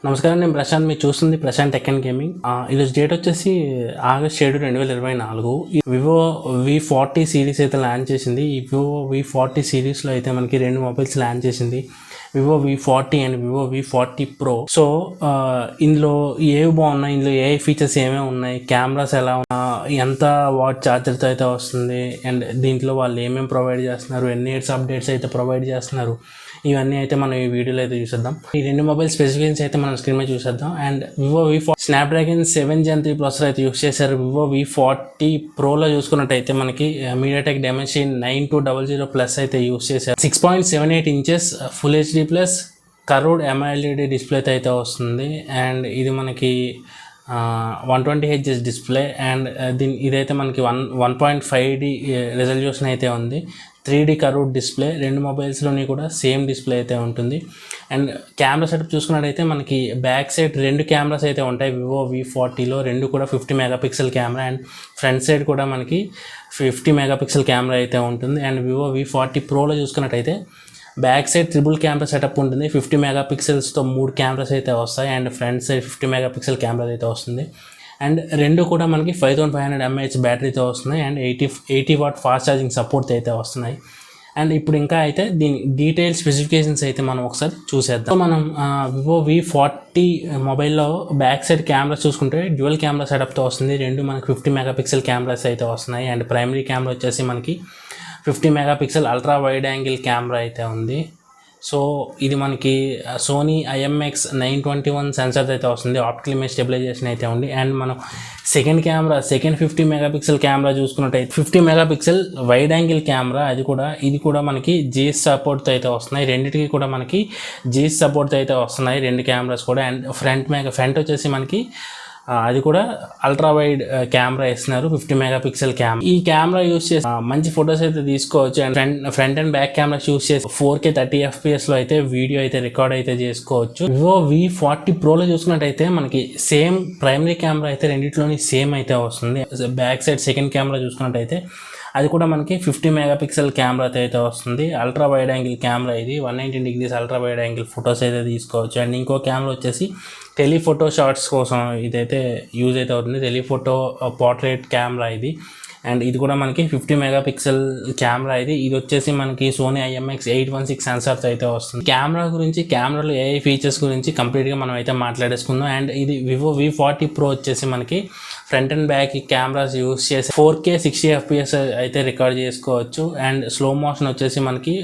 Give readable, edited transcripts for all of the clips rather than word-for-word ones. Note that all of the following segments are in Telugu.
నమస్కారం, నేను ప్రశాంత్. మీరు చూస్తుంది ప్రశాంత్ టెక్ అండ్ గేమింగ్. ఈరోజు డేట్ వచ్చేసి ఆగస్ట్ 7, 2024. వివో V40 సిరీస్ అయితే లాంచ్ చేసింది. ఈ వివో V40 సిరీస్లో అయితే మనకి రెండు మొబైల్స్ లాంచ్ చేసింది, Vivo V40 and Vivo V40 Pro. So ఇందులో ఏవి బాగున్నాయి, ఇందులో ఏ ఫీచర్స్ ఏమేమి ఉన్నాయి, కెమెరాస్ ఎలా ఉన్నాయి, ఎంత వాట్ ఛార్జర్తో అయితే వస్తుంది, అండ్ దీంట్లో వాళ్ళు ఏమేమి ప్రొవైడ్ చేస్తున్నారు, ఎన్ని ఇయర్స్ అప్డేట్స్ అయితే ప్రొవైడ్ చేస్తున్నారు, ఇవన్నీ అయితే మనం ఈ వీడియోలో అయితే చూసేద్దాం. ఈ రెండు మొబైల్ స్పెసిఫికేషన్స్ అయితే మనం స్క్రీన్ మీద చూసేద్దాం. And Vivo V40 Snapdragon 7 Gen 3 processor అయితే యూస్ చేశారు. వివో V40 Proలో చూసుకున్నట్టయితే మనకి మీడియాటెక్ డైమెన్షన్ 9200+ అయితే యూస్ చేశారు. 6.78 inches full HD plus curved AMOLED display అయితే వస్తుంది. అండ్ ఇది మనకి 120Hz డిస్ప్లే. అండ్ ఇదైతే మనకి 1.5D రెజల్యూషన్ అయితే ఉంది. 3D curved display. రెండు మొబైల్స్లోని కూడా సేమ్ డిస్ప్లే అయితే ఉంటుంది. అండ్ కెమెరా సెటప్ చూసుకున్నట్టయితే మనకి బ్యాక్ సైడ్ రెండు కెమెరాస్ అయితే ఉంటాయి. వివో V40లో రెండు కూడా 50 megapixel camera, and front side కూడా మనకి 50 మెగాపిక్సెల్ కెమెరా అయితే ఉంటుంది. అండ్ వివో V40 Proలో చూసుకున్నట్టయితే back side triple camera setup ఉంటుంది. 50 మెగాపిక్సెల్స్తో 3 కెమెరాస్ అయితే వస్తాయి, and front side 50 megapixel camera అయితే వస్తుంది. అండ్ రెండు కూడా మనకి 5500 mAh బ్యాటరీతో వస్తున్నాయి, and 80 watt fast charging support అయితే వస్తున్నాయి. అండ్ ఇప్పుడు ఇంకా అయితే దీని డీటెయిల్ స్పెసిఫికేషన్స్ అయితే మనం ఒకసారి చూసేద్దాం. సో మనం వివో V40 మొబైల్లో బ్యాక్ సైడ్ కెమెరా చూసుకుంటే డ్యూయల్ కెమెరా సెటప్తో వస్తుంది. రెండు మనకి 50 మెగాపిక్సెల్ కెమెరాస్ అయితే వస్తున్నాయి. అండ్ ప్రైమరీ కెమెరా వచ్చేసి మనకి 50 megapixel ultra wide angle camera అయితే ఉంది. సో ఇది మనకి సోనీ IMX921 సెన్సర్ అయితే వస్తుంది. ఆప్టికల్ ఇమేజ్ స్టెబిలైజేషన్ అయితే ఉంది. అండ్ మనం సెకండ్ 50 మెగాపిక్సెల్ కెమెరా చూసుకున్నట్టయితే 50 మెగాపిక్సెల్ వైడ్ యాంగిల్ కెమెరా, ఇది కూడా మనకి GS సపోర్ట్తో అయితే వస్తున్నాయి. రెండింటికి కూడా మనకి GS సపోర్ట్తో అయితే వస్తున్నాయి రెండు కెమెరాస్ కూడా. అండ్ ఫ్రంట్ వచ్చేసి మనకి అది కూడా అల్ట్రా వైడ్ కెమెరా ఇస్తున్నారు, 50 మెగాపిక్సెల్ కెమెరా. ఈ కెమెరా యూస్ చేసి మంచి ఫొటోస్ అయితే తీసుకోవచ్చు. And front and back camera use చేసి 4K 30 FPS లో అయితే వీడియో అయితే రికార్డ్ అయితే చేసుకోవచ్చు. వివో V40 Proలో చూసుకున్నట్టయితే మనకి సేమ్ ప్రైమరీ కెమెరా అయితే రెండిట్లోని సేమ్ అయితే వస్తుంది. బ్యాక్ సైడ్ సెకండ్ కెమెరా చూసుకున్నట్టయితే అది కూడా మనకి 50 మెగాపిక్సెల్ కెమెరాతో అయితే వస్తుంది. అల్ట్రా వైడ్ యాంగిల్ కెమెరా, ఇది 119 degrees ultra wide angle photos అయితే తీసుకోవచ్చు. అండ్ ఇంకో కెమెరా వచ్చేసి టెలిఫోటో షాట్స్ కోసం ఇదైతే యూజ్ అయితే అవుతుంది. టెలిఫోటో పోర్ట్రేట్ కెమెరా ఇది. అండ్ ఇది కూడా మనకి 50 మెగాపిక్సెల్ కెమెరా. ఇది వచ్చేసి మనకి సోనీ IMX816 సెన్సార్తో అయితే వస్తుంది. కెమెరాలో ఏ ఫీచర్స్ గురించి కంప్లీట్గా మనం అయితే మాట్లాడేసుకుందాం. అండ్ ఇది వివో V40 Pro వచ్చేసి మనకి front and back cameras use చేసి 4K 60 FPS అయితే రికార్డ్ చేసుకోవచ్చు. అండ్ స్లో మోషన్ వచ్చేసి మనకి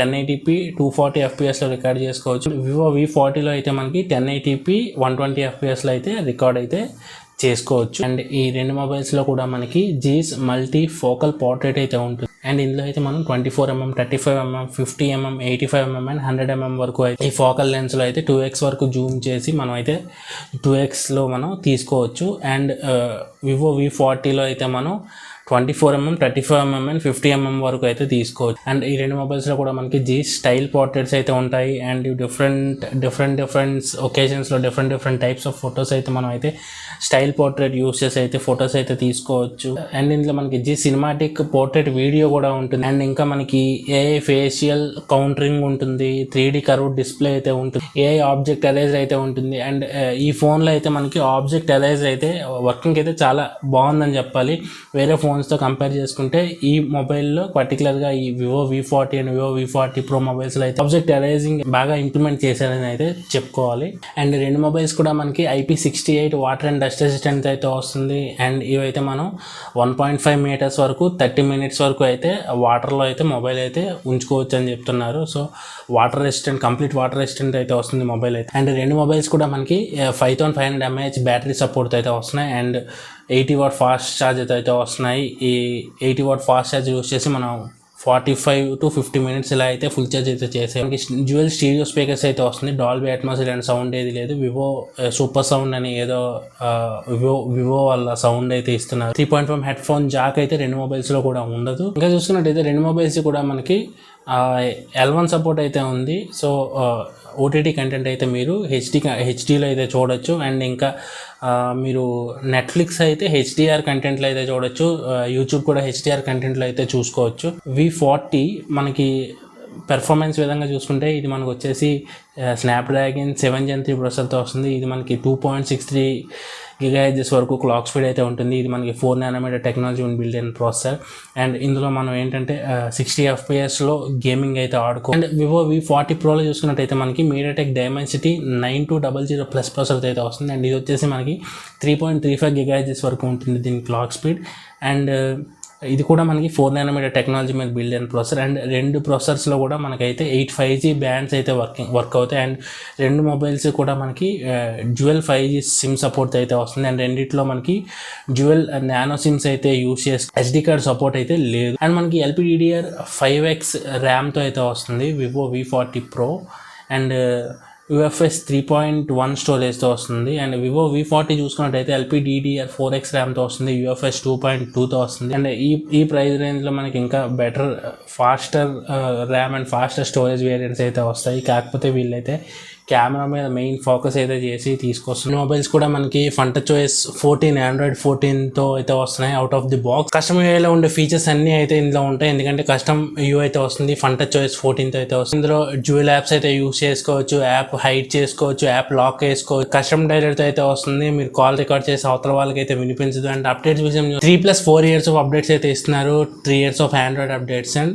1080p 240 FPSలో రికార్డ్ చేసుకోవచ్చు. వివో V40లో అయితే మనకి 1080p 120 FPSలో అయితే రికార్డ్ అయితే చేసుకోవచ్చు. అండ్ ఈ రెండు మొబైల్స్లో కూడా మనకి GS మల్టీ ఫోకల్ పోర్ట్రేట్ అయితే ఉంటుంది. అండ్ ఇందులో అయితే మనం 24mm 35mm 50mm 85mm and 100mm వరకు అయితే ఈ ఫోకల్ లెన్స్లో అయితే 2x వరకు జూమ్ చేసి మనం అయితే 2xలో మనం తీసుకోవచ్చు. అండ్ వివో V40లో అయితే మనం 24mm 35mm అండ్ 50mm వరకు అయితే తీసుకోవచ్చు. అండ్ ఈ రెండు మొబైల్స్లో కూడా మనకి GS స్టైల్ పోర్ట్రేట్స్ అయితే ఉంటాయి. అండ్ డిఫరెంట్ ఒకేషన్స్లో డిఫరెంట్ టైప్స్ ఆఫ్ ఫొటోస్ అయితే మనం అయితే స్టైల్ పోర్ట్రేట్ యూస్ చేసి అయితే ఫొటోస్ అయితే తీసుకోవచ్చు. అండ్ ఇందులో మనకి GS సినిమాటిక్ పోర్ట్రేట్ వీడియో కూడా ఉంటుంది. అండ్ ఇంకా మనకి AI ఫేషియల్ కౌంటరింగ్ ఉంటుంది, 3D కర్వ్డ్ డిస్ప్లే అయితే ఉంటుంది, AI ఆబ్జెక్ట్ ఎరేజర్ అయితే ఉంటుంది. అండ్ ఈ ఫోన్లో అయితే మనకి ఆబ్జెక్ట్ ఎరేజర్ అయితే వర్కింగ్ అయితే చాలా బాగుందని చెప్పాలి. వేరే ఫోన్స్తో కంపేర్ చేసుకుంటే ఈ మొబైల్లో పర్టికులర్గా ఈ Vivo V40 and Vivo V40 Pro మొబైల్స్లో అయితే ఆబ్జెక్ట్ ఎరేజింగ్ బాగా ఇంప్లిమెంట్ చేశారని అయితే చెప్పుకోవాలి. అండ్ రెండు మొబైల్స్ కూడా మనకి IP68 water and dust resistant అయితే వస్తుంది. అండ్ ఇవైతే మనం 1.5 meters వరకు 30 minutes వరకు అయితే వాటర్లో అయితే మొబైల్ అయితే ఉంచుకోవచ్చు అని చెప్తున్నారు. సో కంప్లీట్ వాటర్ రెసిస్టెంట్ అయితే వస్తుంది మొబైల్ అయితే. అండ్ రెండు మొబైల్స్ కూడా మనకి 5500 mAh బ్యాటరీ సపోర్ట్ అయితే వస్తున్నాయి. అండ్ 80 watt ఫాస్ట్ ఛార్జ్ అయితే వస్తున్నాయి. ఈ 80 watt ఫాస్ట్ ఛార్జ్ యూస్ చేసి మనం 45 to 50 minutes ఇలా అయితే ఫుల్ ఛార్జ్ అయితే చేసే మనకి డ్యూయల్ స్టీరియో స్పీకర్స్ అయితే వస్తుంది. డాల్బీ అట్మాస్ ఇలాంటి సౌండ్ ఏది లేదు. వివో సూపర్ సౌండ్ అని ఏదో వివో వాళ్ళ సౌండ్ అయితే ఇస్తున్నారు. 3.5 హెడ్ ఫోన్ జాక్ అయితే రెండు మొబైల్స్లో కూడా ఉండదు. ఇంకా చూసుకున్నట్టయితే రెండు మొబైల్స్ కూడా మనకి L1 సపోర్ట్ అయితే ఉంది. సో OTT కంటెంట్ అయితే మీరు హెచ్డీలో అయితే చూడొచ్చు. అండ్ ఇంకా మీరు నెట్ఫ్లిక్స్ అయితే HDR కంటెంట్లో అయితే చూడొచ్చు. యూట్యూబ్ కూడా HDR కంటెంట్లో అయితే చూసుకోవచ్చు. V40 మనకి పెర్ఫార్మెన్స్ విధంగా చూసుకుంటే ఇది మనకు వచ్చేసి స్నాప్డ్రాగన్ 7 Gen 3 ప్రాసెసర్తో వస్తుంది. ఇది మనకి 2.63 GHz వరకు క్లాక్ స్పీడ్ అయితే ఉంటుంది. ఇది మనకి 4 nm టెక్నాలజీ బిల్డ్ అయిన ప్రాసెసర్. అండ్ ఇందులో మనం ఏంటంటే 60 FPS గేమింగ్ అయితే ఆడుకో. అండ్ వివో V40 Proలో చూసుకున్నట్టయితే మనకి మీడియాటెక్ డైమెన్సిటీ 9200 ప్లస్ ప్రాసెసర్ అయితే వస్తుంది. అండ్ ఇది వచ్చేసి మనకి 3.35 GHz వరకు ఉంటుంది దీని క్లాక్ స్పీడ్. అండ్ ఇది కూడా మనకి 4 nm టెక్నాలజీ మీద బిల్డ్ అయిన ప్రాసెసర్. అండ్ రెండు ప్రాసెసర్స్లో కూడా మనకైతే 8 5G బ్యాండ్స్ అయితే వర్క్ అవుతాయి. అండ్ రెండు మొబైల్స్ కూడా మనకి డ్యూయల్ 5G సిమ్ సపోర్ట్ అయితే వస్తుంది. అండ్ రెండిట్లో మనకి డ్యూయల్ నానో సిమ్స్ అయితే యూస్ చేసి SD కార్డ్ సపోర్ట్ అయితే లేదు. అండ్ మనకి LPDDR5X ర్యామ్తో అయితే వస్తుంది Vivo V40 Pro. And UFS 3.1 స్టోరేజ్తో వస్తుంది. అండ్ వివో V40 చూసుకున్నట్టయితే LPDDR4X ర్యామ్తో వస్తుంది, UFS 2.2తో వస్తుంది. అండ్ ఈ ప్రైస్ రేంజ్లో మనకి ఇంకా better faster RAM and faster storage variants అయితే వస్తాయి. కాకపోతే వీళ్ళైతే కెమెరా మీద మెయిన్ ఫోకస్ అయితే చేసి తీసుకొస్తుంది. మొబైల్స్ కూడా మనకి FunTouchOS 14 Android 14తో అయితే వస్తున్నాయి out of the box. Custom యూఐలో ఉండే ఫీచర్స్ అన్నీ అయితే ఇందులో ఉంటాయి, ఎందుకంటే కస్టమ్ యూఐ అయితే వస్తుంది. FunTouchOS 14తో అయితే వస్తుంది. ఇందులో డ్యూయల్ యాప్స్ అయితే యూస్ చేసుకోవచ్చు, యాప్ హైడ్ చేసుకోవచ్చు, యాప్ లాక్ చేసుకోవచ్చు. కస్టమ్ డైలర్తో అయితే వస్తుంది, మీరు కాల్ రికార్డ్ చేసి అవతల వాళ్ళకి అయితే వినిపించదు. అండ్ అప్డేట్స్ విషయం 3+4 years ఆఫ్ అప్డేట్స్ అయితే ఇస్తున్నారు. 3 years of Android updates and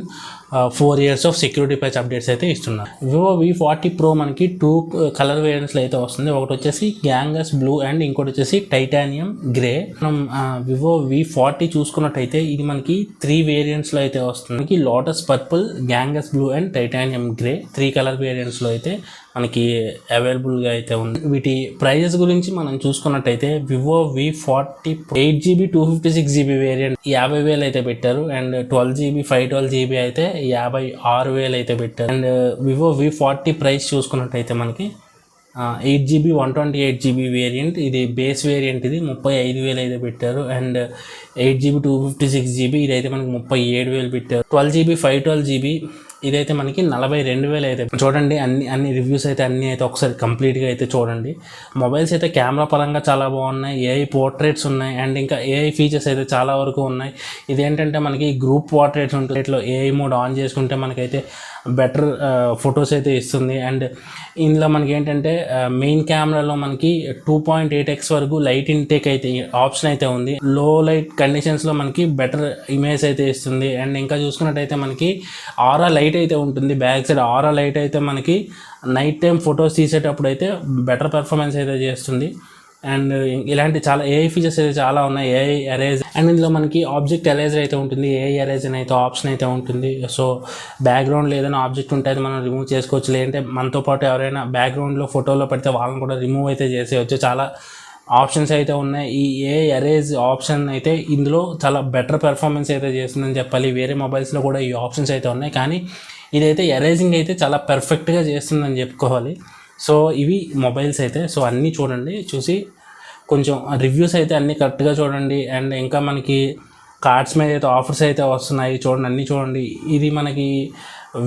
4 years of security patch updates అయితే ఇస్తున్నారు. వివో V40 Pro మనకి 2 కలర్ వేరియంట్స్లో అయితే వస్తుంది. ఒకటి వచ్చేసి గ్యాంగస్ బ్లూ అండ్ ఇంకోటి వచ్చేసి టైటానియం గ్రే. మనం వివో V40 చూసుకున్నట్టయితే ఇది మనకి 3 వేరియంట్స్లో అయితే వస్తుంది. మనకి lotus purple, Ganges blue and titanium grey 3 colour వేరియంట్స్లో అయితే మనకి అవైలబుల్గా అయితే ఉంది. వీటి ప్రైజెస్ గురించి మనం చూసుకున్నట్టయితే Vivo V40 8GB 256GB variant 50,000 అయితే పెట్టారు. అండ్ 12GB 512GB అయితే 56,000 అయితే పెట్టారు. అండ్ వివో V40 ప్రైస్ చూసుకున్నట్టయితే మనకి 8GB 128GB వేరియంట్, ఇది బేస్ వేరియంట్, ఇది 35,000 అయితే పెట్టారు. అండ్ 8GB 256GB ఇదైతే మనకి 37,000 పెట్టారు. 12GB 512GB ఇదైతే మనకి 42,000 అయితే. చూడండి అన్ని రివ్యూస్ అయితే అన్నీ అయితే ఒకసారి కంప్లీట్గా అయితే చూడండి. మొబైల్స్ అయితే కెమెరా పరంగా చాలా బాగున్నాయి, AI పోర్ట్రేట్స్ ఉన్నాయి, అండ్ ఇంకా AI ఫీచర్స్ అయితే చాలా వరకు ఉన్నాయి. ఇదేంటంటే మనకి గ్రూప్ పోర్ట్రేట్స్ ఉంటుంది, ఇట్లా AI మోడ్ ఆన్ చేసుకుంటే మనకైతే బెటర్ ఫొటోస్ అయితే ఇస్తుంది. అండ్ ఇందులో మనకి ఏంటంటే మెయిన్ కెమెరాలో మనకి 2.8x వరకు లైట్ ఇంటేక్ అయితే ఆప్షన్ అయితే ఉంది. లో లైట్ కండిషన్స్లో మనకి బెటర్ ఇమేజ్ అయితే ఇస్తుంది. అండ్ ఇంకా చూసుకున్నట్టయితే మనకి ఆరా లైట్ అయితే ఉంటుంది, బ్యాక్ సైడ్ ఆరా లైట్ అయితే మనకి నైట్ టైం ఫొటోస్ తీసేటప్పుడు అయితే బెటర్ పెర్ఫార్మెన్స్ అయితే చేస్తుంది. అండ్ ఇలాంటి చాలా AI ఫీచర్స్ అయితే చాలా ఉన్నాయి. AI ఎరేజ్, అండ్ ఇందులో మనకి ఆబ్జెక్ట్ ఎరేజర్ అయితే ఉంటుంది, AI ఎరేజ్ అని అయితే ఆప్షన్ అయితే ఉంటుంది. సో బ్యాక్గ్రౌండ్లో ఏదైనా ఆబ్జెక్ట్ ఉంటే అది మనం రిమూవ్ చేసుకోవచ్చు, లేదంటే మనతో పాటు ఎవరైనా బ్యాక్గ్రౌండ్లో ఫోటోలో పెడితే వాళ్ళని కూడా రిమూవ్ అయితే చేసేయచ్చు. చాలా ఆప్షన్స్ అయితే ఉన్నాయి. ఈ AI ఎరేజ్ ఆప్షన్ అయితే ఇందులో చాలా బెటర్ పెర్ఫార్మెన్స్ అయితే చేస్తుందని చెప్పాలి. వేరే మొబైల్స్లో కూడా ఈ ఆప్షన్స్ అయితే ఉన్నాయి, కానీ ఇదైతే ఎరేజింగ్ అయితే చాలా పర్ఫెక్ట్గా చేస్తుందని చెప్పుకోవాలి. సో ఇవి మొబైల్స్ అయితే. సో అన్నీ చూడండి, చూసి కొంచెం రివ్యూస్ అయితే అన్నీ కరెక్ట్గా చూడండి. అండ్ ఇంకా మనకి కార్డ్స్ మీద అయితే ఆఫర్స్ అయితే వస్తున్నాయి, చూడండి, అన్నీ చూడండి. ఇది మనకి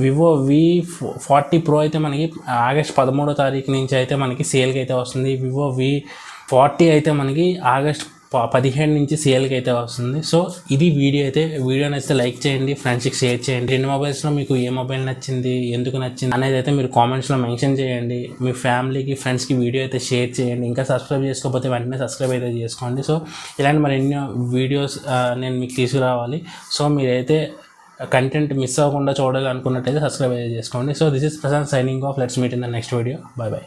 వివో V40 Pro అయితే మనకి ఆగస్ట్ 13వ తారీఖు నుంచి అయితే మనకి సేల్కి అయితే వస్తుంది. వివో V40 అయితే మనకి ఆగస్ట్ 15 నుంచి సేల్కి అయితే వస్తుంది. సో ఇది వీడియో నచ్చితే లైక్ చేయండి, ఫ్రెండ్స్కి షేర్ చేయండి. రెండు మొబైల్స్లో మీకు ఏ మొబైల్ నచ్చింది, ఎందుకు నచ్చింది అనేది అయితే మీరు కామెంట్స్లో మెన్షన్ చేయండి. మీ ఫ్యామిలీకి, ఫ్రెండ్స్కి వీడియో అయితే షేర్ చేయండి. ఇంకా సబ్స్క్రైబ్ చేసుకోకపోతే వెంటనే సబ్స్క్రైబ్ అయితే చేసుకోండి. సో ఇలాంటి మరి ఎన్నో వీడియోస్ నేను మీకు తీసుకురావాలి. సో మీరైతే కంటెంట్ మిస్ అవ్వకుండా చూడాలి అనుకున్నట్టయితే సబ్స్క్రైబ్ అయితే చేసుకోండి. So this is Prashant signing off. Let's meet in the next video. Bye by.